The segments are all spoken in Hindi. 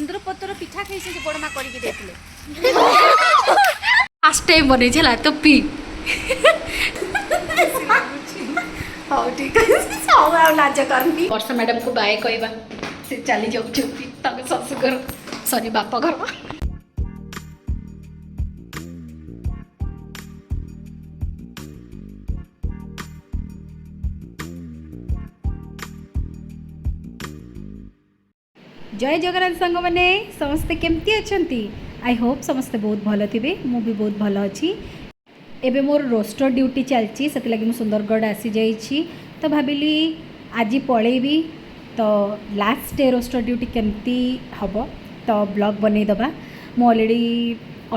कुंदर पत्र पिठा खाई से बड़ माँ करके देते फास्ट टाइम बन चला तो पी हाँ ठीक है लाज करनी वर्षा मैडम को बाय कहवा से चली जाऊँ ससुर सॉरी बापा घर जय जगन्नाथ सांग मैंने समस्ते केमती अच्छंती आई होप समस्ते बहुत भल थे मु भी बहुत भल अच्छी एबे मोर रोस्टर ड्यूटी चलती से लगी सुंदरगढ़ आसी जाइए तो भाविली आज पलैबी तो लास्ट डे रोस्टर ड्यूटी केमती हम तो ब्लॉग बनईदबा मु ऑलरेडी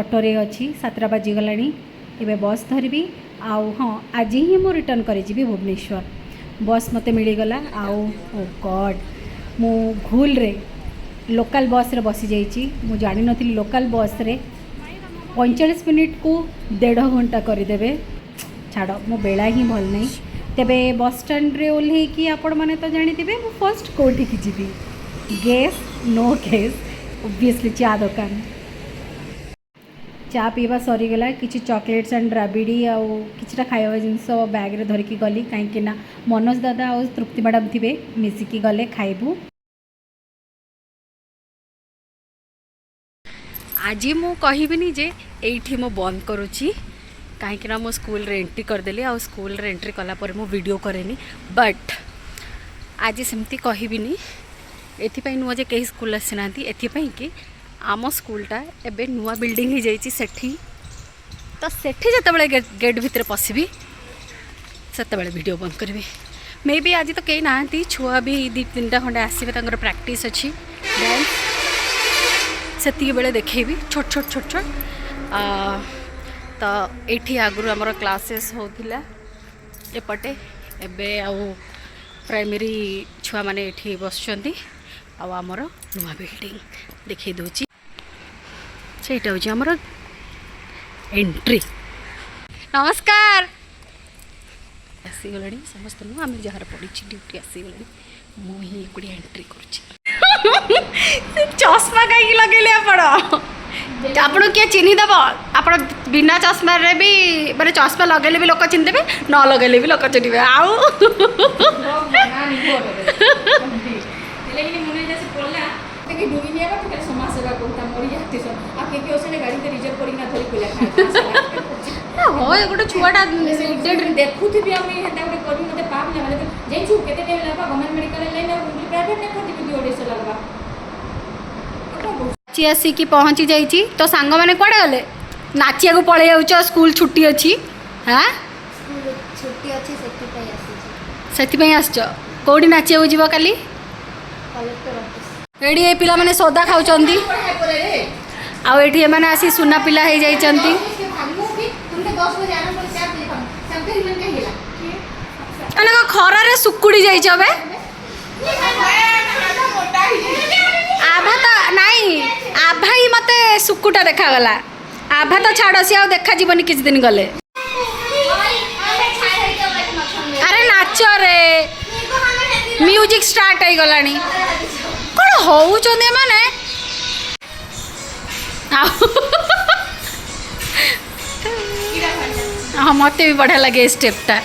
ऑटोरे अच्छी 7 बाजिगला एबे बस धरबी आउ हाँ आज ही मु रिटर्न करी भुवनेश्वर बस मते मिलगला आउ ओ गॉड मु भूल रे लोकल बस रे बसी जाइए मु जानी नथिली लोकल बस रे 45 मिनिट को 1.5 घंटा करदेवे छाड़ मो बेला ही भल नहीं तेबे बस स्टैंड रे ओल्हे कि आपण माने तो जानी थे मु फर्स्ट कोठी की जीवी गैस नो गैस ऑब्वियसली चा दुकान चा पीवा सरीगला किसी चॉकलेट्स एंड राबिडी आउ किछटा खाଇବା जिनस बैग रे धरिकी गली कहीं मनोज दादा और तृप्ति मैडम थे मिसिकी गले खाइबू आज मु कहबिनी जे एठी मु बंद करुच्ची कहीं मो स्कूल रे एंट्री करदेली आ स्कूल रे एंट्री कला पर मु वीडियो करेनी बट आज सेमती कहबिनी एथिपाई नुआ जे कहीं स्कूल आसीना एथिपाई कि आम स्कूलटा एबे नुआ बिल्डिंग हो जाइए सेठी तो सेठी जतबेले गेट भितर पशिबी सेतबेले वीडियो बंद करी मे बी आज तो कहीं ना छुआ भी 2-3टा खंडे आसबे प्रैक्टिस अच्छी डांस सेती बेले देखेबी छोट छोट छोट छोट तो ये आगु आमर क्लासेस होतिला एपटे एबे आउ प्राइमरी छुआ माने एठी बसचंती आमर नुआ बिल्डिंग देखै दोची सेटा होची आमर एंट्री नमस्कार आसी गलानी समस्त नु आमे जहार पड़ी ड्यूटी आसी गलानी मु ही एकुडी एंट्री करूची चश्मा कहीं लगे आपण किए चिन्ह दब आप बिना चश्मा रे भी माने चश्मा लगे भी लोक चिन्ह देवे न लगे भी लोक चिन्हे आउ हाँ गोटे छुआटा देखुथी मत पाप जाइछु केते टाइम लगबा गवर्नमेंट मेडिकल लाइन प्राइवेट ने खती भी ओडिस लगबा ची आसिकी पहुँची जाइए तो सांग मैंने कड़े गले नाचिया को पड़े जाऊँ स्कूल छुट्टी अच्छी हाँ छुट्टी अच्छी से आस कौटी नाचिया जीव काली एडी ए पिला माने सौदा खाऊँ आठी एम आसी सुना पिला हो जाती खरारे सुकुड़ी जाइए आभा तो नाई आभा ही मते सुकुटा देखागला आभा तो छाड़ सी देखा जीवन किछ दिन गले अरे नाच रे म्यूजिक स्टार्ट हो गलानी कौन होउचंदे माने हाँ मत भी बढ़िया लगे स्टेपटा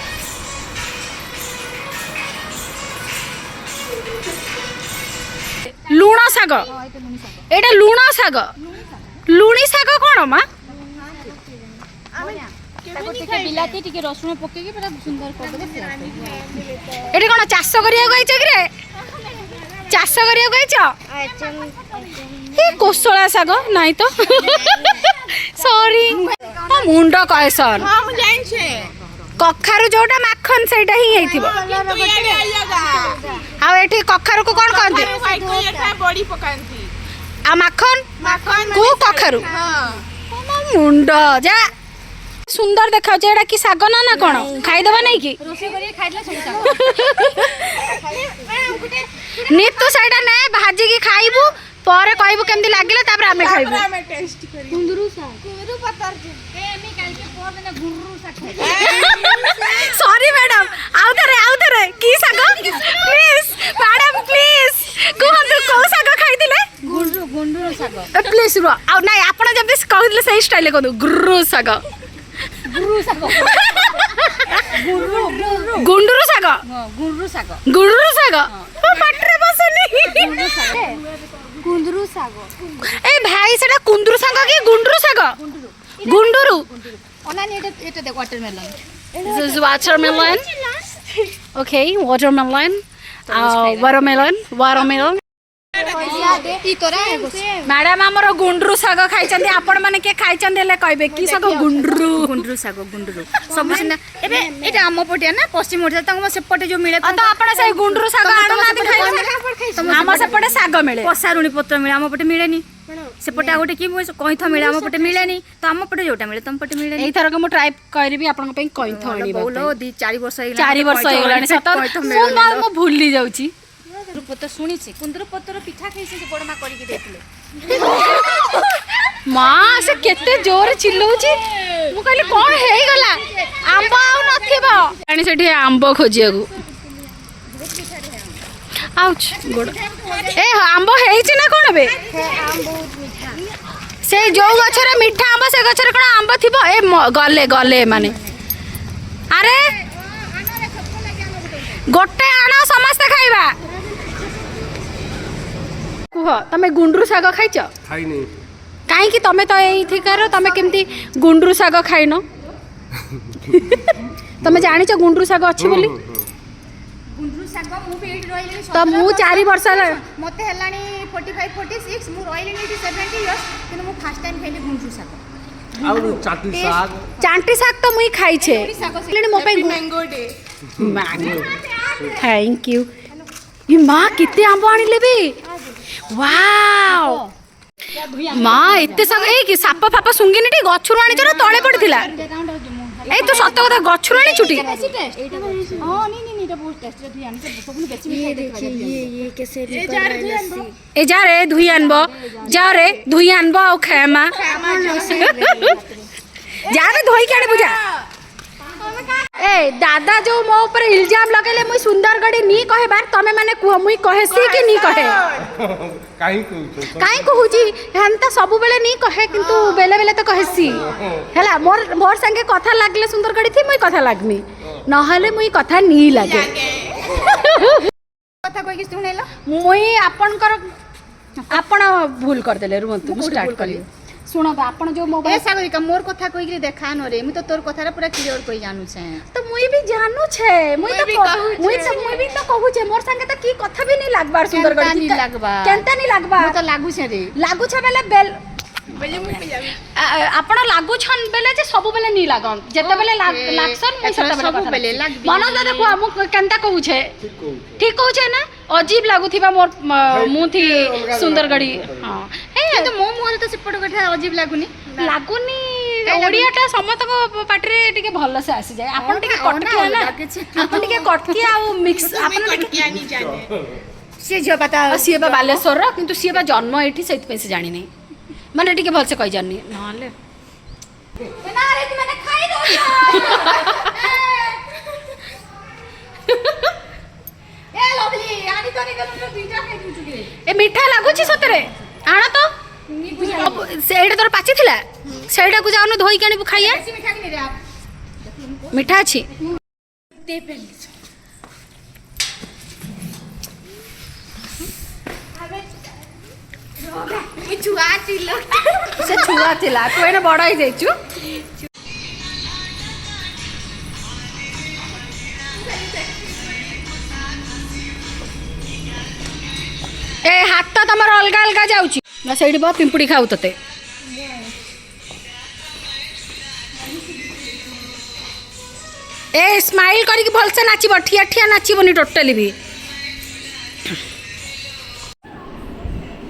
लुण शाग एटा लुण शाग लुणी शाग कौन माँ बिलाती टिके रसुण पकेकी पूरा सुंदर कर एटी कौन चाष करिया कि चाष करिया ये कोसला शाग नाई तो सॉरी मुंड कहसन कखारु जोटा माखन सेटा ही हेइथिबो आ एठी कखारु को कोन कहंती बड़ी पकांती आ माखन माखन को कखारु मुंड जा सुंदर देखा एटा कि साग ना ना कोन खाई देबा नै कि रोसे करी खाइला सब नितु साइडा नै भाजी की खाइबू पर कहबू केमदी लागिला तापर आमे खाइबू आमे टेस्ट करी कुंदरू सा कुंदरू पतर ए एमी काल के पर देना गुररू सा सॉरी मैडम आउ थरे की साग प्लीज मैडम प्लीज कहंतु को साग खाइदिले गुंडुरु साग प्लीज रुह आ नहीं आपण जब कहले सही स्टाइल कहू गुर्रु साग गुरु साग गुंडुरु साग गुरु साग गुंडुरु साग पाटरे बसनी कुंदरू साग ए भाई सेटा कुंदुरु साग कि गुंडुरु साग गुंडुरु ओनानी एटा देख watermelon This is watermelon. Okay, watermelon. Watermelon. ई तोरा मैडम आमर गुंडरू साग खाई आपण मैंने के खाई कहबे कि साग गुंडरू गुंडुरु साग गुंडुरु सब सिना एबे एटा आम पटिया ना पश्चिम ओडिसा तंग सेपटे जो मिले तो आपण से गुंडरू साग आनु नाती खाई आम सेपटे साग मिले पसारुणी पत्र मिले आम पटे मिलेनी सेपटे आ गोटे कि कइथ मिले आम पटे मिलेनी तो आम पटे जोटा मिले तम पटे मिलेनी एई थरक मु ट्राई करबी आपण पई कइथ आनी बोलो 4 वर्ष 4 वर्ष हो गलानी सत मु भूली जाउची पत्र शुणी कुंदरू पत्र पिठा खाई से बड़ मा करिक देथिले माँ से केते जोर चिल्लौची मु कहली कोन हेई गला आंब आउ नथिबो आनी सेठी आंब खोजिया को आउच गोड़ ए आंब हेइची ना कोन बे आम बहुत मीठा से जो गछरे मीठा आंब से गछरे कोन आंब थिबो ए गले गले माने अरे गोटे आना समस्त खाइबा कुह तमे गुंडरू साग खाइछ खाइनी काहे कि तमे तो एथिकार तमे केमती गुंडरू साग खाइनो तमे जानिछ गुंडरू साग अछि बोली गुंडरू साग मु भी एठी रहिलेनी तो मु 4 वर्ष मते हलानी 45 46 मु रहिलेनी एठी 70 इयर्स किनु मु फर्स्ट टाइम खाइली गुंडरू साग आउ चाटी साग चांटी साग तो मुई खाइ छे लेनी मो पे मैंगो डे थैंक यू ये माँ कितने आंब आनिले बे वाओ माँ एते साग ए कि साप फाप सुंगिनी टी गछरु आनी जरा तळे पड़िथिला ए तो सत्य कथा गछरु आनी छुटी हां नी एटा बहुत टेस्ट रे आनी से सब बेची में खाइ देखा ये कैसे निकल रहा है ए जा रे धुई आनबो जा रे धुई आनबो आ खामा जा रे धोई काढे बुझा ए दादा जो मो ऊपर इल्जाम लगेले मुई सुंदरगढ़ी नी कहे बार तमे माने कुह मुई कहेसी कि नी कहे काई कहूची हेंता सब बेले नी कहे किंतु बेले बेले तो कहेसी हैला मोर संगे कथा लागले सुंदरगढ़ी थी मुई कथा लागमी न हले मुई कथा नी लागे कथा कोइ कि सुनेला मुई आपण भूल कर देले रुमंतु मु स्टार्ट करी सुनो आपण जो ए मोबाइल सागरिका मोर कथा कोइ कि देखा न रे मु तो तोर कथा रे पूरा क्लियर कोइ जानू छे तो मुई भी जानू छे मुई भी तो कहू छे मोर संगे तो की कथा भी नहीं लागबार सुंदरगढ़ नी लागबा केनता नहीं लागबा मु तो लागू छे रे लागू छे बेले बेल आपण लागू छन बेले जे सब बेले नहीं लागन जेते बेले लागसन मुई सेते सब बेले बेले लागबी मन दे देखो हम केनता कहू छे ठीक कहू छे ना अजीब लागुथिबा मोर मु थी सुंदरगढ़ी हां ए तो मो मोर तो सेपट कथा अजीब लागुनी लागुनी ओडियाटा समस्त पाटरे टिके भल से आसी जाय आपण टिके कटकिया ना आपण टिके कटकिया आ मिक्स आपण टिके नहीं जाने से जो पता सीए बा बालेश्वर रो किंतु सीए बा जन्म एठी सेति पे से जानि नै माने टिके भल से कहि जानि नहले ना रे तू माने खाई दो ए लवली आनी तो निकल तो दुईटा खाई दुचुके ए मीठा लागुची सतरे आना तो सेडा तोर पाची थिला सेडा को जानो धोई कानी खाइया मीठा कि रे आप मीठा अछि दे पे अबे छुआ चिल्लो से छुआ थिला तू एने बड़ ही जाइछु ए हाथ तो तमर अलगा अलगा जाउची ना सेडी बा पिंपुड़ी खाउ तते ए स्माइल करिक भल से नाचिबो ठिया ठिया नाचिबोनी टोटली भी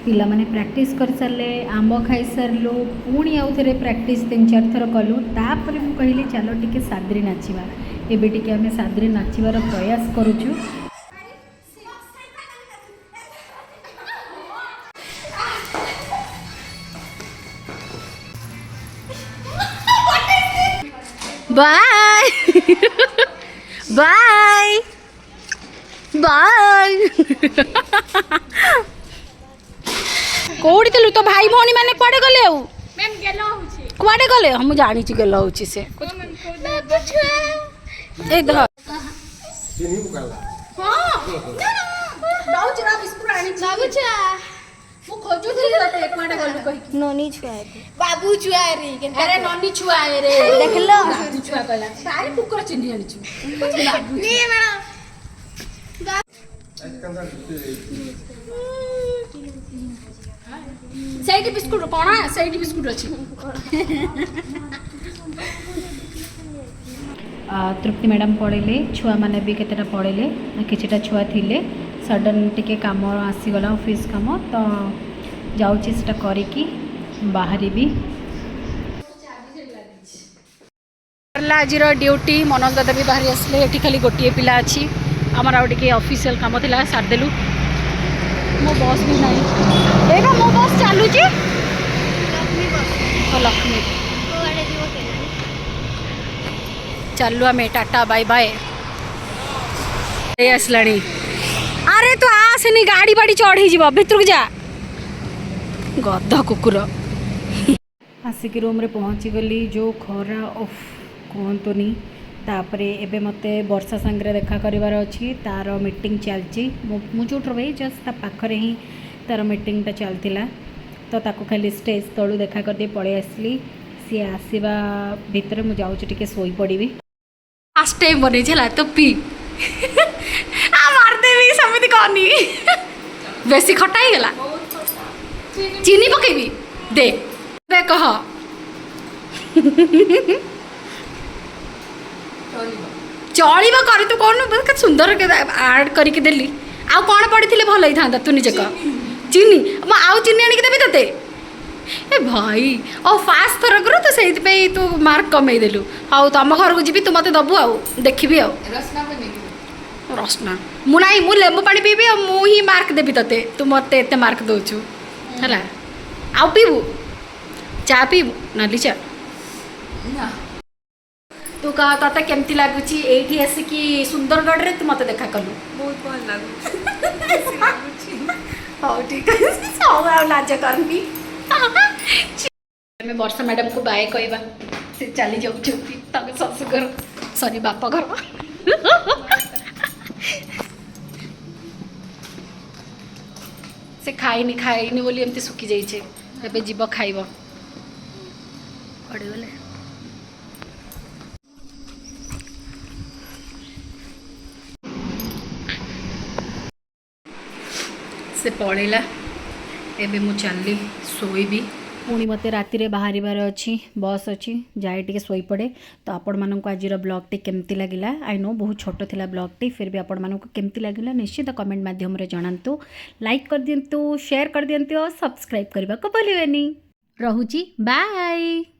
पिला माने प्रैक्टिस कर सारे आंब खाई सारू पुणी आउ थे प्रैक्टिस 3-4 थर कलु तापर मु कहली चलो टिके सादरी नाचिबा एबे टिके हमें सादरी नाचिबार प्रयास करूछु बाय बाय बाय कोड़ी थिलु तो भाई भौणी माने कुआडे गले आउ मैम गेलो होछि कुआडे गले हम जानी छि गेल होछि से ए ध चिन्ही मुकाला दाउ जरा बिस्कुट आनी बाबू छुआ मु खोजु थी तते कुआडे गलु कहि नोनी छुआ बाबू छुआ रे अरे नन्नी छुआ ए रे देखलो तू छुआ कहला सारी कुकर चिन्ही आनी छु नी मैडम ସେଇଠି ବିସ୍କୁଟ କଣା ସେଇଠି ବିସ୍କୁଟ ଅଛି ତୃପ୍ତି ମ୍ୟାଡ଼ାମ୍ ପଢ଼େଇଲେ ଛୁଆମାନେ ବି କେତେଟା ପଢ଼େଇଲେ କିଛିଟା ଛୁଆ ଥିଲେ ସଡ଼ନ୍ ଟିକେ କାମ ଆସିଗଲା ଅଫିସ୍ କାମ ତ ଯାଉଛି ସେଟା କରିକି ବାହାରିବି ଆଜିର ଡ୍ୟୁଟି ମନୋଜ ଦାଦା ବି ବାହାରି ଆସିଲେ ଏଠି ଖାଲି ଗୋଟିଏ ପିଲା ଅଛି ଆମର ଆଉ ଟିକେ ଅଫିସିଆଲ କାମ ଥିଲା ସାରିଦେଲୁ ମୋ ବସ୍ ବି ନାହିଁ ଏଇଟା ମୋ ବସ୍ ଚାଲୁଛି ଲକ୍ଷ୍ମୀ ଚାଲୁ ଆମେ ଟାଟା ବାଇ ବାଏ ଏଇ ଆସିଲାଣି ଆରେ ତୁ ଆସେନି ଗାଡ଼ି ବାଡ଼ି ଚଢ଼େଇଯିବ ଭିତରକୁ ଯା ଗଧ କୁକୁର ଆସିକି ରୁମ୍ରେ ପହଞ୍ଚିଗଲି ଯେଉଁ ଖରା ଓଫ୍ କୁହନ୍ତୁନି ତାପରେ ଏବେ ମୋତେ ବର୍ଷା ସାଙ୍ଗରେ ଦେଖା କରିବାର ଅଛି ତାର ମିଟିଂ ଚାଲିଛି ମୁଁ ଯେଉଁଠି ରହେ ଜଷ୍ଟ ତା ପାଖରେ ହିଁ ତାର ମିଟିଂଟା ଚାଲିଥିଲା ତ ତାକୁ ଖାଲି ଷ୍ଟେଜ୍ ତଳୁ ଦେଖା କରିଦେଇ ପଳେଇ ଆସିଲି ସିଏ ଆସିବା ଭିତରେ ମୁଁ ଯାଉଛି ଟିକେ ଶୋଇପଡ଼ିବି ଫାଷ୍ଟ ଟାଇମ୍ ବନେଇଛି ହେଲା ତ ପି ମାରିଦେବି ସେମିତି କହନି ବେଶୀ ଖଟା ହେଇଗଲା ଚିନି ପକେଇବି ଦେ କହ ଚଳିବ କରି ତୁ କହୁନୁ କେତେ ସୁନ୍ଦର ଆଡ଼ କରିକି ଦେଲି ଆଉ କ'ଣ ପଡ଼ିଥିଲେ ଭଲ ହେଇଥାନ୍ତା ତୁ ନିଜେ କହ ଚିନି ମୁଁ ଆଉ ଚିନି ଆଣିକି ଦେବି ତତେ ଏ ଭାଇ ଓ ଫାଷ୍ଟ ଥରକରୁ ତୁ ସେଇଥିପାଇଁ ତୁ ମାର୍କ କମେଇ ଦେଲୁ ହଉ ତମ ଘରକୁ ଯିବି ତୁ ମୋତେ ଦେବୁ ଆଉ ଦେଖିବି ଆଉ ରସନା ମୁଁ ନାହିଁ ମୁଁ ଲେମ୍ବୁ ପାଣି ପିଇବି ଆଉ ମୁଁ ହିଁ ମାର୍କ ଦେବି ତତେ ତୁ ମୋତେ ଏତେ ମାର୍କ ଦେଉଛୁ ହେଲା ଆଉ ପିଇବୁ ଚା ପିଇବୁ ନାଲି ଚା तू कह ते केमती लगुच ये आसिकी सुंदरगढ़ रे तू मत देखा कलु बहुत भल लागु हाँ ठीक है सब लाज करनी वर्षा मैडम को बाय कहवा से चली जाऊँ शशुघर सॉरी बाप घर से खाइनी खाइनी बोली एमती सुखी जाइए एबे जीव खाइब पड़े गले से पड़ेला एबे मु चलली शोइबी पुणी मत राति बाहर अच्छी बस अच्छी जाए टे शोई पड़े तो आपण मानक आज ब्लॉग टी केमती लगिला आई नो बहुत छोट थिला ब्लॉग टी फिर भी आपण मानक केमती लगिला निश्चित कमेंट माध्यम रे जणांतु लाइक कर दियंतु शेयर कर दियंतु और सब्सक्राइब करबा को भूलिबेनी रहुची बाय।